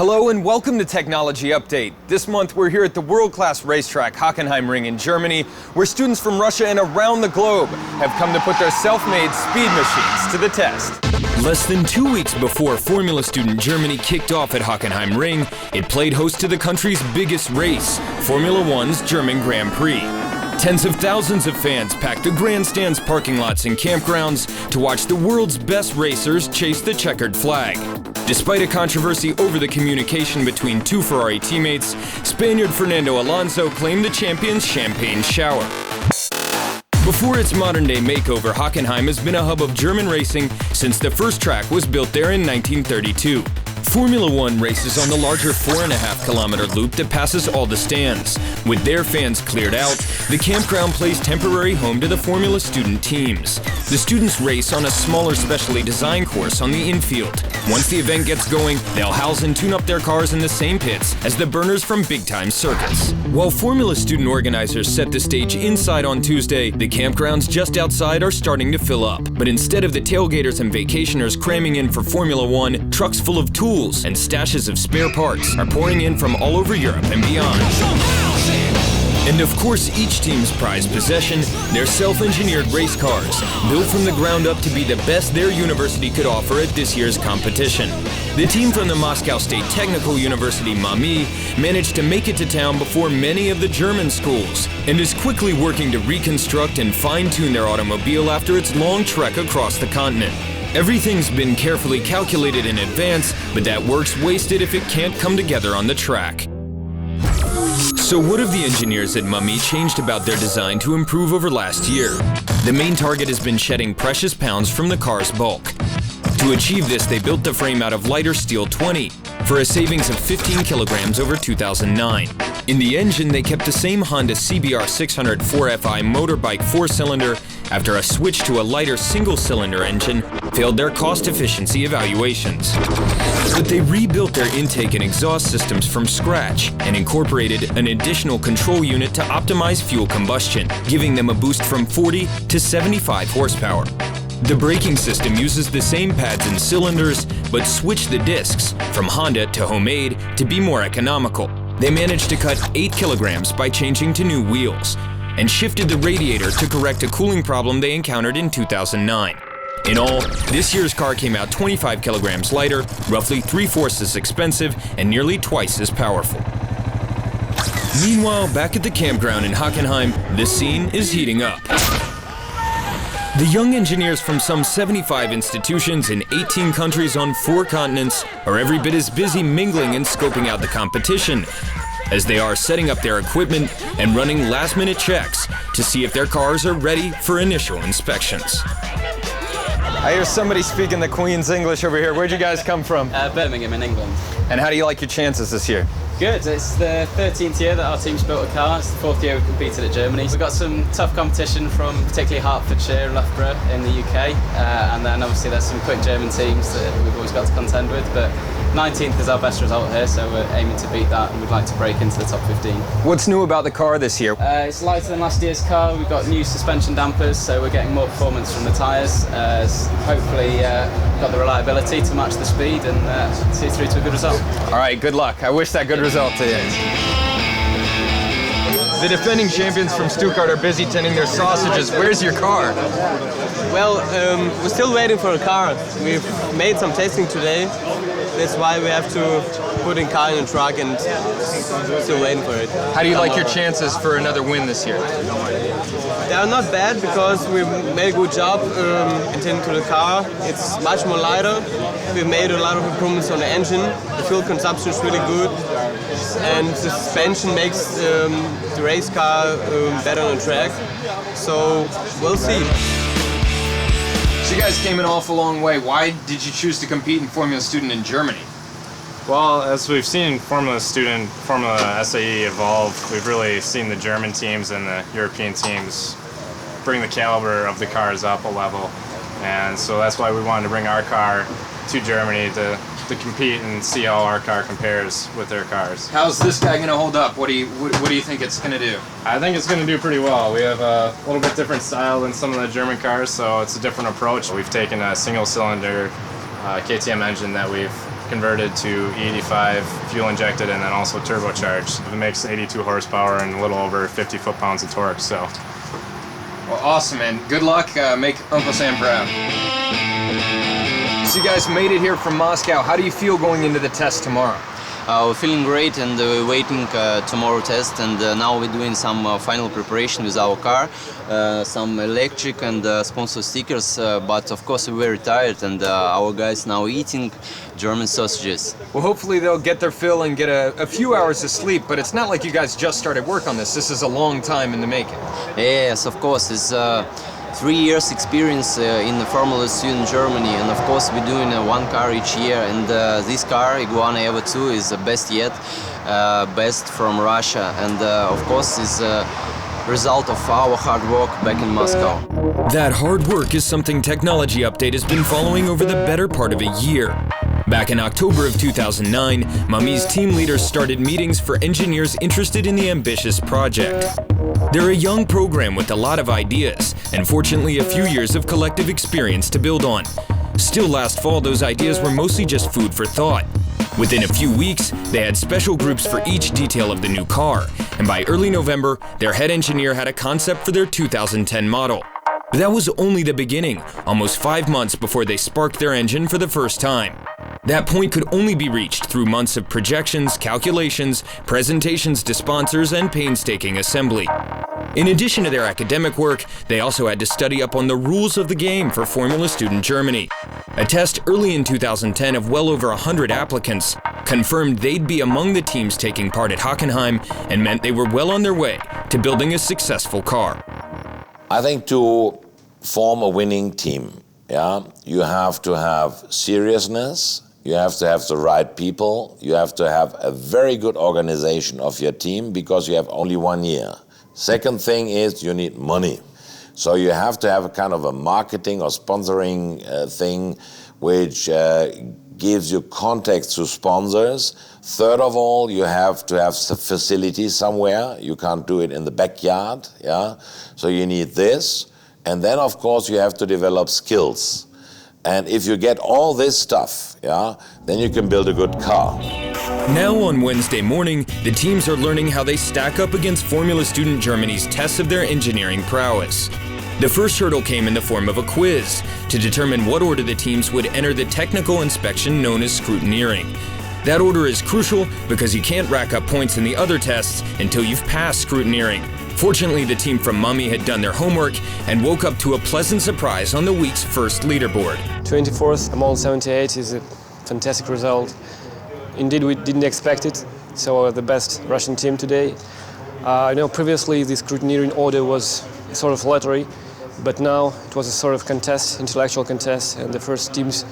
Hello and welcome to Technology Update. This month we're here at the world-class racetrack Hockenheimring in Germany, where students from Russia and around the globe have come to put their self-made speed machines to the test. Less than 2 weeks before Formula Student Germany kicked off at Hockenheimring, it played host to the country's biggest race, Formula One's German Grand Prix. Tens of thousands of fans packed the grandstands, parking lots, and campgrounds to watch the world's best racers chase the checkered flag. Despite a controversy over the communication between two Ferrari teammates, Spaniard Fernando Alonso claimed the champion's champagne shower. Before its modern-day makeover, Hockenheim has been a hub of German racing since the first track was built there in 1932. Formula One races on the larger 4.5-kilometer loop that passes all the stands. With their fans cleared out, the campground plays temporary home to the Formula student teams. The students race on a smaller specially designed course on the infield. Once the event gets going, they'll house and tune up their cars in the same pits as the burners from big-time circuits. While Formula student organizers set the stage inside on Tuesday, the campgrounds just outside are starting to fill up. But instead of the tailgaters and vacationers cramming in for Formula One, trucks full of tools and stashes of spare parts are pouring in from all over Europe and beyond. And of course, each team's prized possession, their self-engineered race cars, built from the ground up to be the best their university could offer at this year's competition. The team from the Moscow State Technical University MAMI managed to make it to town before many of the German schools, and is quickly working to reconstruct and fine-tune their automobile after its long trek across the continent. Everything's been carefully calculated in advance, but that work's wasted if it can't come together on the track. So what have the engineers at MAMI changed about their design to improve over last year? The main target has been shedding precious pounds from the car's bulk. To achieve this, they built the frame out of lighter steel 20 for a savings of 15 kilograms over 2009. In the engine, they kept the same Honda CBR 600 4FI motorbike 4-cylinder after a switch to a lighter single-cylinder engine failed their cost efficiency evaluations. But they rebuilt their intake and exhaust systems from scratch and incorporated an additional control unit to optimize fuel combustion, giving them a boost from 40 to 75 horsepower. The braking system uses the same pads and cylinders, but switched the discs from Honda to homemade to be more economical. They managed to cut 8 kilograms by changing to new wheels, and shifted the radiator to correct a cooling problem they encountered in 2009. In all, this year's car came out 25 kilograms lighter, roughly 3/4 as expensive, and nearly twice as powerful. Meanwhile, back at the campground in Hockenheim, the scene is heating up. The young engineers from some 75 institutions in 18 countries on 4 continents are every bit as busy mingling and scoping out the competition as they are setting up their equipment and running last-minute checks to see if their cars are ready for initial inspections. I hear somebody speaking the Queen's English over here. Where'd you guys come from? Birmingham in England. And how do you like your chances this year? Good. It's the 13th year that our team's built a car. It's the 4th year we've competed at Germany. We've got some tough competition from particularly Hertfordshire and Loughborough in the UK. And then obviously there's some quick German teams that we've always got to contend with. But 19th is our best result here, so we're aiming to beat that and we'd like to break into the top 15. What's new about the car this year? It's lighter than last year's car. We've got new suspension dampers, so we're getting more performance from the tyres. Hopefully got the reliability to match the speed and see it through to a good result. All right, good luck. I wish that good result to you. The defending champions from Stuttgart are busy tending their sausages. Where's your car? Well, we're still waiting for a car. We've made some testing today. That's why we have to put in car in a truck and still waiting for it. How do you like your chances for another win this year? They are not bad because we made a good job attending to the car. It's much more lighter. We made a lot of improvements on the engine. The fuel consumption is really good. And the suspension makes the race car better on the track. So we'll see. So you guys came an awful long way. Why did you choose to compete in Formula Student in Germany? Well, as we've seen Formula Student, Formula SAE evolve, we've really seen the German teams and the European teams bring the caliber of the cars up a level. And so that's why we wanted to bring our car to Germany to compete and see how our car compares with their cars. How's this guy going to hold up? What do you think it's going to do? I think it's going to do pretty well. We have a little bit different style than some of the German cars, so it's a different approach. We've taken a single-cylinder KTM engine that we've converted to E85, fuel injected, and then also turbocharged. It makes 82 horsepower and a little over 50 foot-pounds of torque. So, well, awesome, man. Good luck. Make Uncle Sam proud. So you guys made it here from Moscow. How do you feel going into the test tomorrow? We're feeling great, and we're waiting tomorrow test, and now we're doing some final preparation with our car, some electric and sponsor stickers, but of course we're very tired, and our guys now eating German sausages. Well, hopefully they'll get their fill and get a few hours of sleep, but it's not like you guys just started work on this. This is a long time in the making. Yes, of course. It's 3 years experience in the Formula Student Germany, and of course we're doing one car each year, and this car, Iguana Evo 2, is the best yet, best from Russia, and of course is a result of our hard work back in Moscow. That hard work is something Technology Update has been following over the better part of a year. Back in October of 2009, MAMI's team leaders started meetings for engineers interested in the ambitious project. They're a young program with a lot of ideas, and fortunately a few years of collective experience to build on. Still, last fall, those ideas were mostly just food for thought. Within a few weeks, they had special groups for each detail of the new car, and by early November, their head engineer had a concept for their 2010 model. But that was only the beginning, almost 5 months before they sparked their engine for the first time. That point could only be reached through months of projections, calculations, presentations to sponsors, and painstaking assembly. In addition to their academic work, they also had to study up on the rules of the game for Formula Student Germany. A test early in 2010 of well over 100 applicants confirmed they'd be among the teams taking part at Hockenheim, and meant they were well on their way to building a successful car. I think to form a winning team, you have to have seriousness, you have to have the right people, you have to have a very good organization of your team, because you have only 1 year. Second thing is you need money. So you have to have a kind of a marketing or sponsoring thing which gives you contacts to sponsors. Third of all, you have to have facilities somewhere. You can't do it in the backyard, So you need this. And then, of course, you have to develop skills. And if you get all this stuff, then you can build a good car. Now on Wednesday morning, the teams are learning how they stack up against Formula Student Germany's tests of their engineering prowess. The first hurdle came in the form of a quiz to determine what order the teams would enter the technical inspection known as scrutineering. That order is crucial because you can't rack up points in the other tests until you've passed scrutineering. Fortunately, the team from MAMI had done their homework and woke up to a pleasant surprise on the week's first leaderboard. 24th among 78 is a fantastic result. Indeed, we didn't expect it, so the best Russian team today. I know previously the scrutineering order was a sort of lottery, but now it was a sort of contest, intellectual contest, and the first teams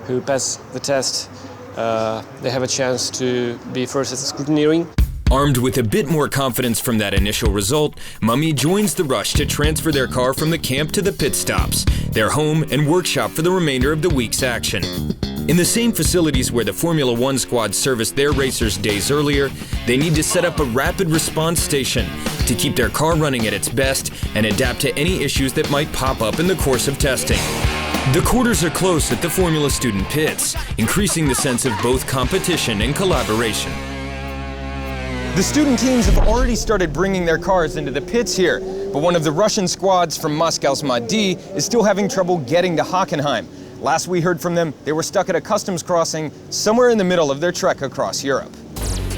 who pass the test, they have a chance to be first at the scrutineering. Armed with a bit more confidence from that initial result, MAMI joins the rush to transfer their car from the camp to the pit stops, their home and workshop for the remainder of the week's action. In the same facilities where the Formula One squad serviced their racers days earlier, they need to set up a rapid response station to keep their car running at its best and adapt to any issues that might pop up in the course of testing. The quarters are close at the Formula Student pits, increasing the sense of both competition and collaboration. The student teams have already started bringing their cars into the pits here, but one of the Russian squads from Moscow's MADI is still having trouble getting to Hockenheim. Last we heard from them, they were stuck at a customs crossing somewhere in the middle of their trek across Europe.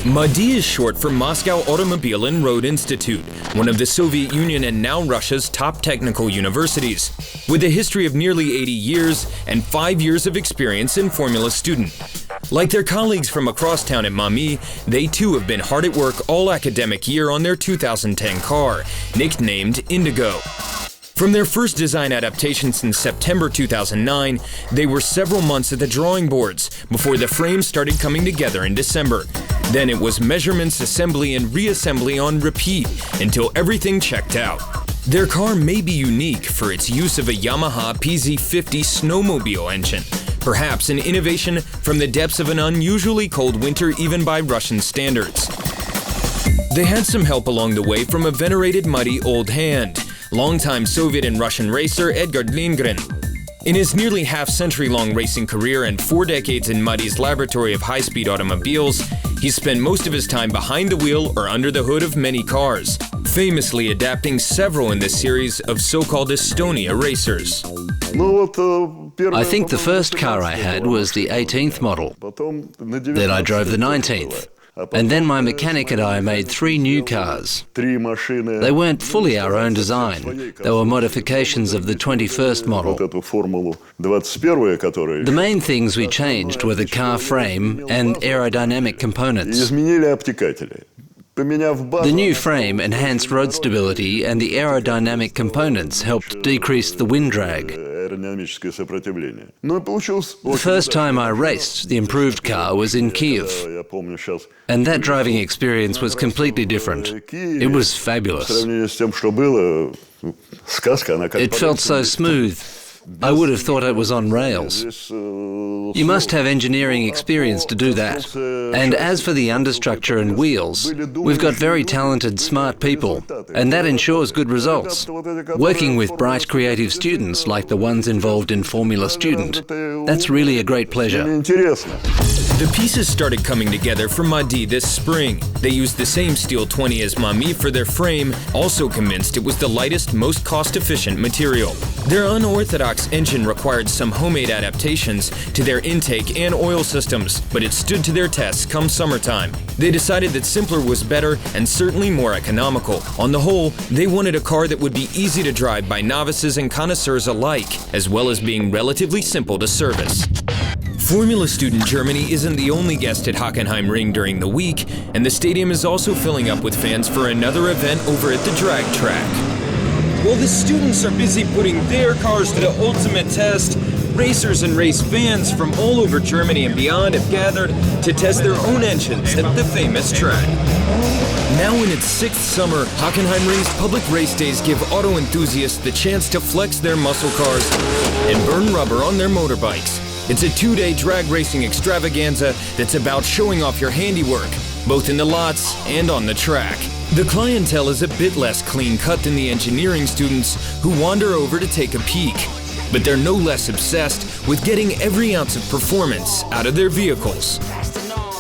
MADI is short for Moscow Automobile and Road Institute, one of the Soviet Union and now Russia's top technical universities, with a history of nearly 80 years and 5 years of experience in Formula Student. Like their colleagues from across town at MAMI, they too have been hard at work all academic year on their 2010 car, nicknamed Indigo. From their first design adaptations in September 2009, they were several months at the drawing boards before the frames started coming together in December. Then it was measurements, assembly, and reassembly on repeat until everything checked out. Their car may be unique for its use of a Yamaha PZ50 snowmobile engine, perhaps an innovation from the depths of an unusually cold winter even by Russian standards. They had some help along the way from a venerated muddy old hand, longtime Soviet and Russian racer Edgar Lindgren. In his nearly half-century-long racing career and 4 decades in Muddy's laboratory of high-speed automobiles, he's spent most of his time behind the wheel or under the hood of many cars, famously adapting several in this series of so-called Estonia racers. I think the first car I had was the 18th model. Then I drove the 19th. And then my mechanic and I made 3 new cars. They weren't fully our own design. They were modifications of the 21st model. The main things we changed were the car frame and aerodynamic components. The new frame enhanced road stability, and the aerodynamic components helped decrease the wind drag. The first time I raced the improved car was in Kiev, and that driving experience was completely different. It was fabulous. It felt so smooth. I would have thought it was on rails. You must have engineering experience to do that. And as for the understructure and wheels, we've got very talented, smart people, and that ensures good results. Working with bright, creative students like the ones involved in Formula Student, that's really a great pleasure. The pieces started coming together for Muddy this spring. They used the same steel 20 as MAMI for their frame, also convinced it was the lightest, most cost-efficient material. Their unorthodox engine required some homemade adaptations to their intake and oil systems, but it stood to their tests come summertime. They decided that simpler was better and certainly more economical. On the whole, they wanted a car that would be easy to drive by novices and connoisseurs alike, as well as being relatively simple to service. Formula Student Germany isn't the only guest at Hockenheim Ring during the week, and the stadium is also filling up with fans for another event over at the drag track. While the students are busy putting their cars to the ultimate test, racers and race fans from all over Germany and beyond have gathered to test their own engines at the famous track. Now in its 6th summer, Hockenheim Ring's public race days give auto enthusiasts the chance to flex their muscle cars and burn rubber on their motorbikes. It's a 2-day drag racing extravaganza that's about showing off your handiwork, both in the lots and on the track. The clientele is a bit less clean-cut than the engineering students who wander over to take a peek. But they're no less obsessed with getting every ounce of performance out of their vehicles.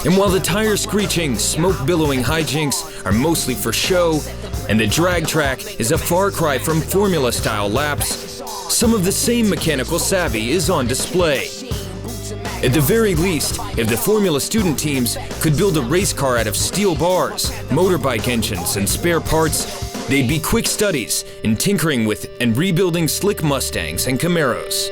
And while the tire-screeching, smoke-billowing hijinks are mostly for show, and the drag track is a far cry from formula-style laps, some of the same mechanical savvy is on display. At the very least, if the Formula Student teams could build a race car out of steel bars, motorbike engines, and spare parts, they'd be quick studies in tinkering with and rebuilding slick Mustangs and Camaros.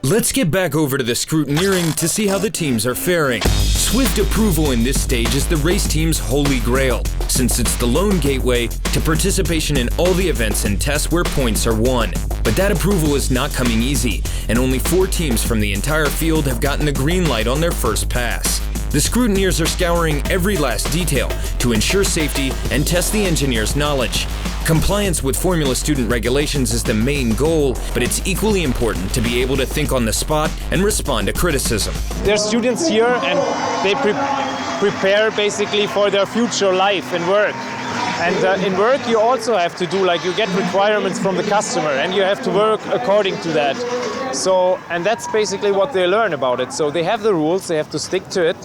Let's get back over to the scrutineering to see how the teams are faring. Swift approval in this stage is the race team's holy grail, since it's the lone gateway to participation in all the events and tests where points are won. But that approval is not coming easy, and only 4 teams from the entire field have gotten the green light on their first pass. The scrutineers are scouring every last detail to ensure safety and test the engineers' knowledge. Compliance with Formula Student regulations is the main goal, but it's equally important to be able to think on the spot and respond to criticism. There's students here and they prepare basically for their future life and work. And in work you also have to do, like, you get requirements from the customer and you have to work according to that. So, and that's basically what they learn about it. So they have the rules, they have to stick to it,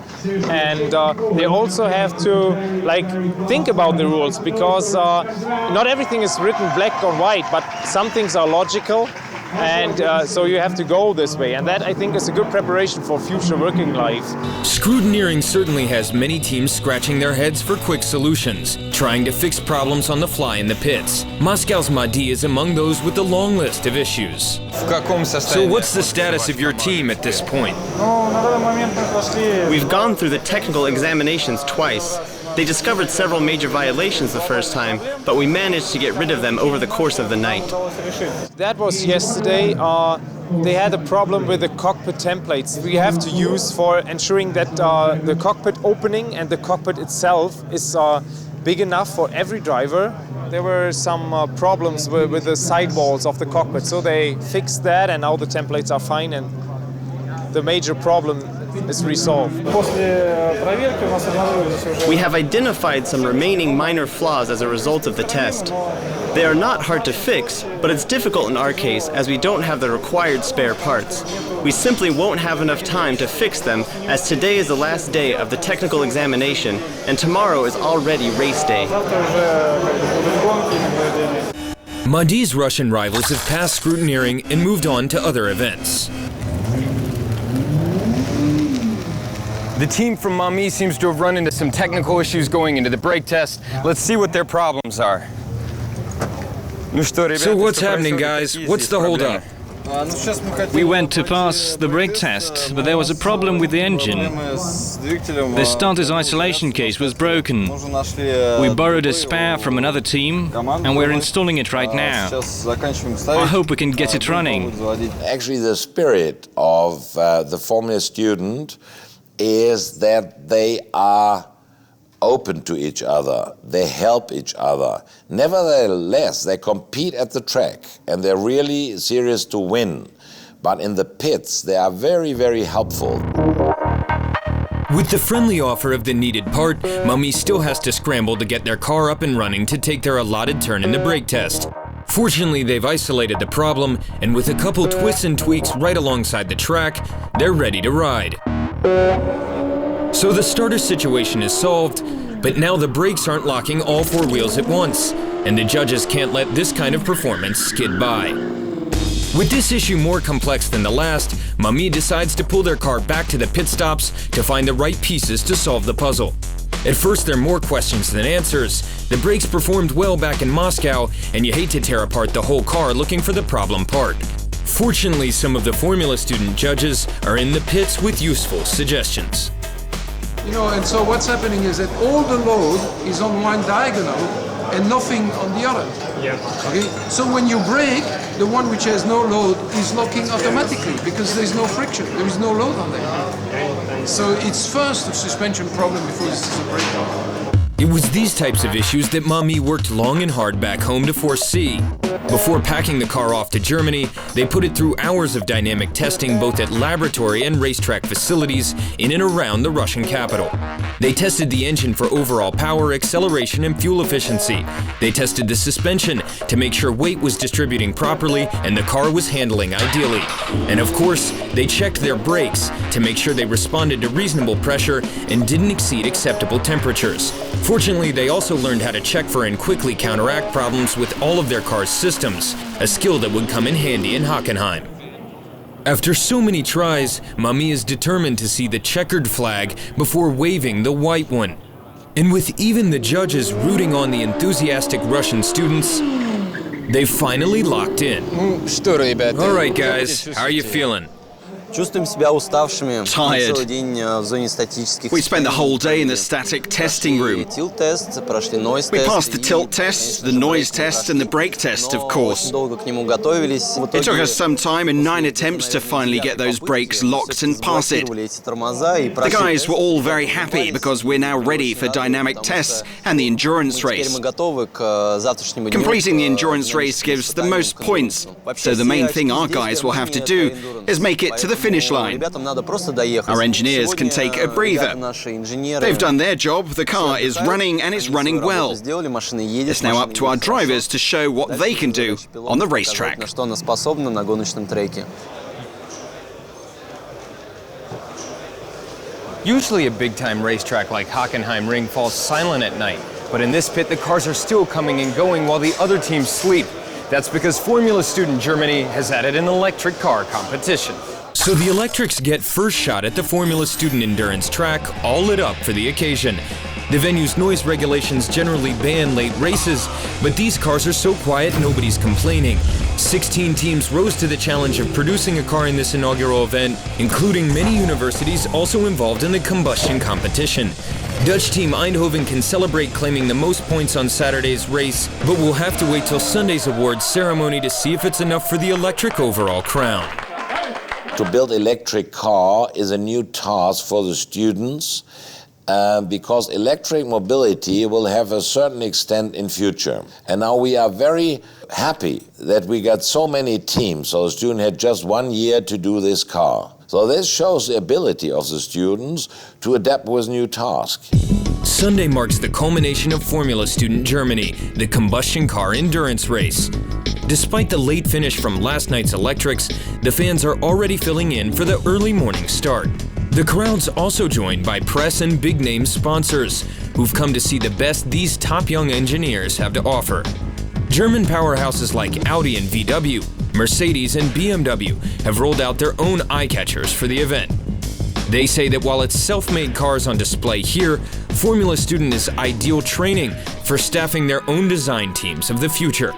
and they also have to, like, think about the rules, because not everything is written black or white, but some things are logical, and so you have to go this way, and that, I think, is a good preparation for future working life. Scrutineering certainly has many teams scratching their heads for quick solutions, trying to fix problems on the fly in the pits. Moscow's Madi is among those with the long list of issues. So what's the status of your team at this point? We've gone through the technical examinations twice. They discovered several major violations the first time, but we managed to get rid of them over the course of the night. That was yesterday. They had a problem with the cockpit templates we have to use for ensuring that the cockpit opening and the cockpit itself is big enough for every driver. There were some problems with the sidewalls of the cockpit, so they fixed that, and now the templates are fine, and the major problem is resolved. We have identified some remaining minor flaws as a result of the test. They are not hard to fix, but it's difficult in our case as we don't have the required spare parts. We simply won't have enough time to fix them as today is the last day of the technical examination and tomorrow is already race day. Madi's Russian rivals have passed scrutineering and moved on to other events. The team from MAMI seems to have run into some technical issues going into the brake test. Let's see what their problems are. So what's happening, guys? What's the holdup? We went to pass the brake test, but there was a problem with the engine. The starter's isolation case was broken. We borrowed a spare from another team, and we're installing it right now. I hope we can get it running. Actually, the spirit of the Formula student is that they are open to each other, they help each other. Nevertheless, they compete at the track and they're really serious to win. But in the pits, they are very, very helpful. With the friendly offer of the needed part, MAMI still has to scramble to get their car up and running to take their allotted turn in the brake test. Fortunately, they've isolated the problem, and with a couple twists and tweaks right alongside the track, they're ready to ride. So the starter situation is solved, but now the brakes aren't locking all four wheels at once, and the judges can't let this kind of performance skid by. With this issue more complex than the last, MAMI decides to pull their car back to the pit stops to find the right pieces to solve the puzzle. At first, there are more questions than answers. The brakes performed well back in Moscow, and you hate to tear apart the whole car looking for the problem part. Fortunately, some of the Formula student judges are in the pits with useful suggestions. You know, and so what's happening is that all the load is on one diagonal and nothing on the other. Yeah. Okay? So when you brake, the one which has no load is locking automatically because there is no friction, there is no load on there. So it's first a suspension problem before this is a brake problem. It was these types of issues that MAMI worked long and hard back home to foresee. Before packing the car off to Germany, they put it through hours of dynamic testing both at laboratory and racetrack facilities in and around the Russian capital. They tested the engine for overall power, acceleration, and fuel efficiency. They tested the suspension to make sure weight was distributing properly and the car was handling ideally. And of course, they checked their brakes to make sure they responded to reasonable pressure and didn't exceed acceptable temperatures. Fortunately, they also learned how to check for and quickly counteract problems with all of their car's systems, a skill that would come in handy in Hockenheim. After so many tries, MAMI is determined to see the checkered flag before waving the white one. And with even the judges rooting on the enthusiastic Russian students, they've finally locked in. All right, guys, how are you feeling? Tired. We spent the whole day in the static testing room. We passed the tilt test, the noise test, and the brake test, of course. It took us some time and 9 attempts to finally get those brakes locked and pass it. The guys were all very happy because we're now ready for dynamic tests and the endurance race. Completing the endurance race gives the most points, so the main thing our guys will have to do is make it to the finish line. Our engineers can take a breather. They've done their job, the car is running and it's running well. It's now up to our drivers to show what they can do on the racetrack. Usually a big-time racetrack like Hockenheim Ring falls silent at night, but in this pit the cars are still coming and going while the other teams sleep. That's because Formula Student Germany has added an electric car competition. So the electrics get first shot at the Formula Student Endurance track, all lit up for the occasion. The venue's noise regulations generally ban late races, but these cars are so quiet nobody's complaining. 16 teams rose to the challenge of producing a car in this inaugural event, including many universities also involved in the combustion competition. Dutch team Eindhoven can celebrate claiming the most points on Saturday's race, but we'll have to wait till Sunday's awards ceremony to see if it's enough for the electric overall crown. To build electric car is a new task for the students because electric mobility will have a certain extent in future. And now we are very happy that we got so many teams. So the student had just 1 year to do this car. So this shows the ability of the students to adapt with new tasks. Sunday marks the culmination of Formula Student Germany, the combustion car endurance race. Despite the late finish from last night's electrics, the fans are already filling in for the early morning start. The crowd's also joined by press and big-name sponsors, who've come to see the best these top young engineers have to offer. German powerhouses like Audi and VW, Mercedes and BMW have rolled out their own eye-catchers for the event. They say that while it's self-made cars on display here, Formula Student is ideal training for staffing their own design teams of the future.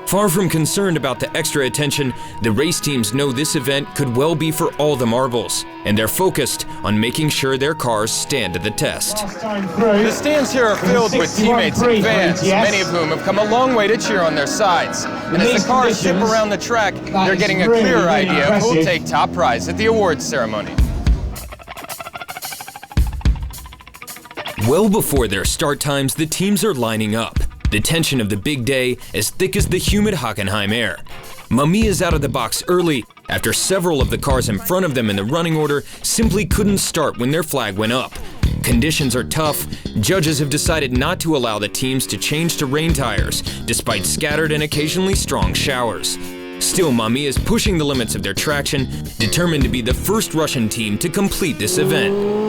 Far from concerned about the extra attention, the race teams know this event could well be for all the marbles, and they're focused on making sure their cars stand to the test. The stands here are filled with teammates and fans, many of whom have come a long way to cheer on their sides. And as the cars ship around the track, they're getting a clearer idea of who'll take top prize at the awards ceremony. Well before their start times, the teams are lining up. The tension of the big day as thick as the humid Hockenheim air. MAMI is out of the box early after several of the cars in front of them in the running order simply couldn't start when their flag went up. Conditions are tough. Judges have decided not to allow the teams to change to rain tires, despite scattered and occasionally strong showers. Still, MAMI is pushing the limits of their traction, determined to be the first Russian team to complete this event.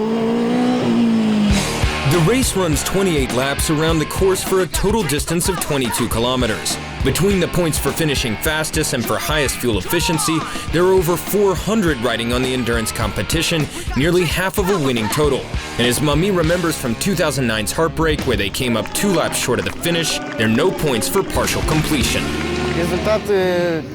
The race runs 28 laps around the course for a total distance of 22 kilometers. Between the points for finishing fastest and for highest fuel efficiency, there are over 400 riding on the endurance competition, nearly half of a winning total. And as MAMI remembers from 2009's heartbreak, where they came up 2 laps short of the finish, there are no points for partial completion.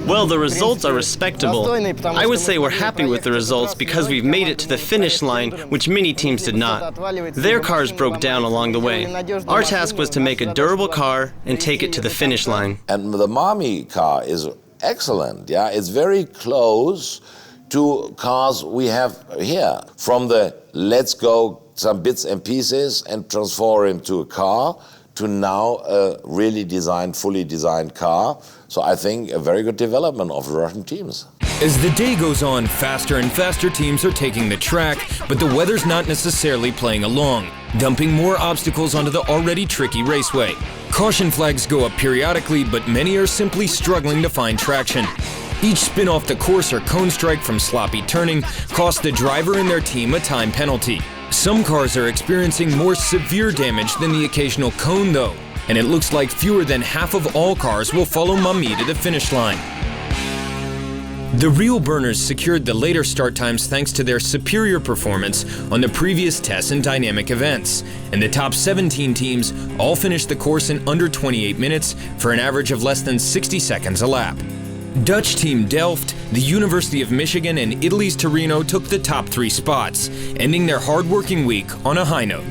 Well, the results are respectable. I would say we're happy with the results because we've made it to the finish line, which many teams did not. Their cars broke down along the way. Our task was to make a durable car and take it to the finish line. And the MAMI car is excellent, yeah? It's very close to cars we have here. From the let's go some bits and pieces and transform into a car to now a really designed, fully designed car. So I think a very good development of the Russian teams. As the day goes on, faster and faster teams are taking the track, but the weather's not necessarily playing along, dumping more obstacles onto the already tricky raceway. Caution flags go up periodically, but many are simply struggling to find traction. Each spin off the course or cone strike from sloppy turning costs the driver and their team a time penalty. Some cars are experiencing more severe damage than the occasional cone though, and it looks like fewer than half of all cars will follow MAMI to the finish line. The real burners secured the later start times thanks to their superior performance on the previous tests and dynamic events, and the top 17 teams all finished the course in under 28 minutes for an average of less than 60 seconds a lap. Dutch team Delft, the University of Michigan, and Italy's Torino took the top 3 spots, ending their hard-working week on a high note.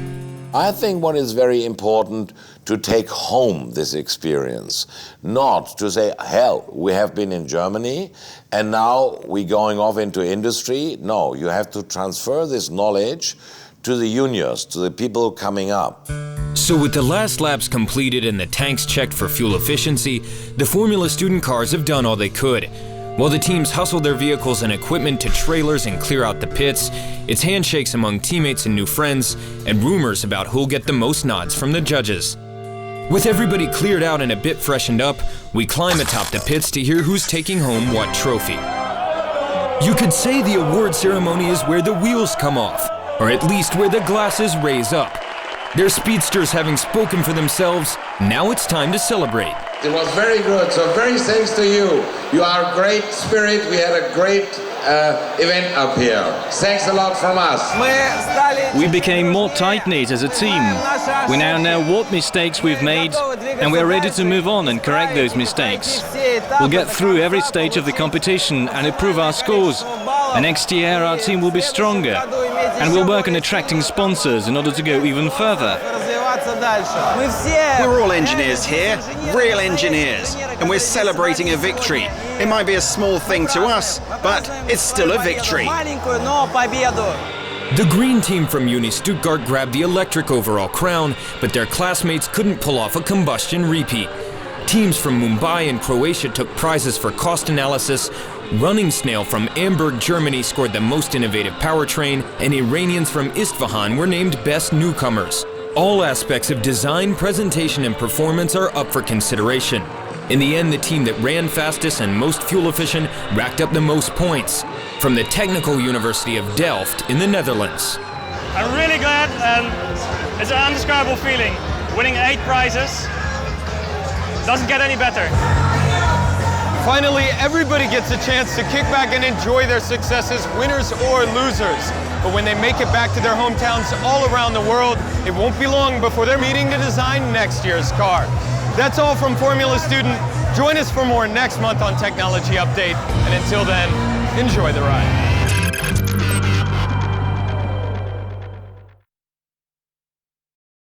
I think what is very important to take home this experience, not to say, hell, we have been in Germany and now we're going off into industry. No, you have to transfer this knowledge to the juniors, to the people coming up. So with the last laps completed and the tanks checked for fuel efficiency, the Formula Student cars have done all they could. While the teams hustle their vehicles and equipment to trailers and clear out the pits, it's handshakes among teammates and new friends, and rumors about who'll get the most nods from the judges. With everybody cleared out and a bit freshened up, we climb atop the pits to hear who's taking home what trophy. You could say the award ceremony is where the wheels come off, or at least where the glasses raise up. Their speedsters having spoken for themselves, now it's time to celebrate. It was very good, so very thanks to you. You are a great spirit, we had a great event up here. Thanks a lot from us. We became more tight-knit as a team. We now know what mistakes we've made, and we're ready to move on and correct those mistakes. We'll get through every stage of the competition and improve our scores. And next year our team will be stronger, and we'll work on attracting sponsors in order to go even further. We're all engineers here, real engineers, and we're celebrating a victory. It might be a small thing to us, but it's still a victory. The green team from Uni Stuttgart grabbed the electric overall crown, but their classmates couldn't pull off a combustion repeat. Teams from Mumbai and Croatia took prizes for cost analysis. Running Snail from Amberg, Germany scored the most innovative powertrain, and Iranians from Isfahan were named best newcomers. All aspects of design, presentation, and performance are up for consideration. In the end, the team that ran fastest and most fuel efficient racked up the most points from the Technical University of Delft in the Netherlands. I'm really glad, and it's an undescribable feeling. Winning 8 prizes doesn't get any better. Finally, everybody gets a chance to kick back and enjoy their successes, winners or losers. But when they make it back to their hometowns all around the world, it won't be long before they're meeting to design next year's car. That's all from Formula Student. Join us for more next month on Technology Update. And until then, enjoy the ride.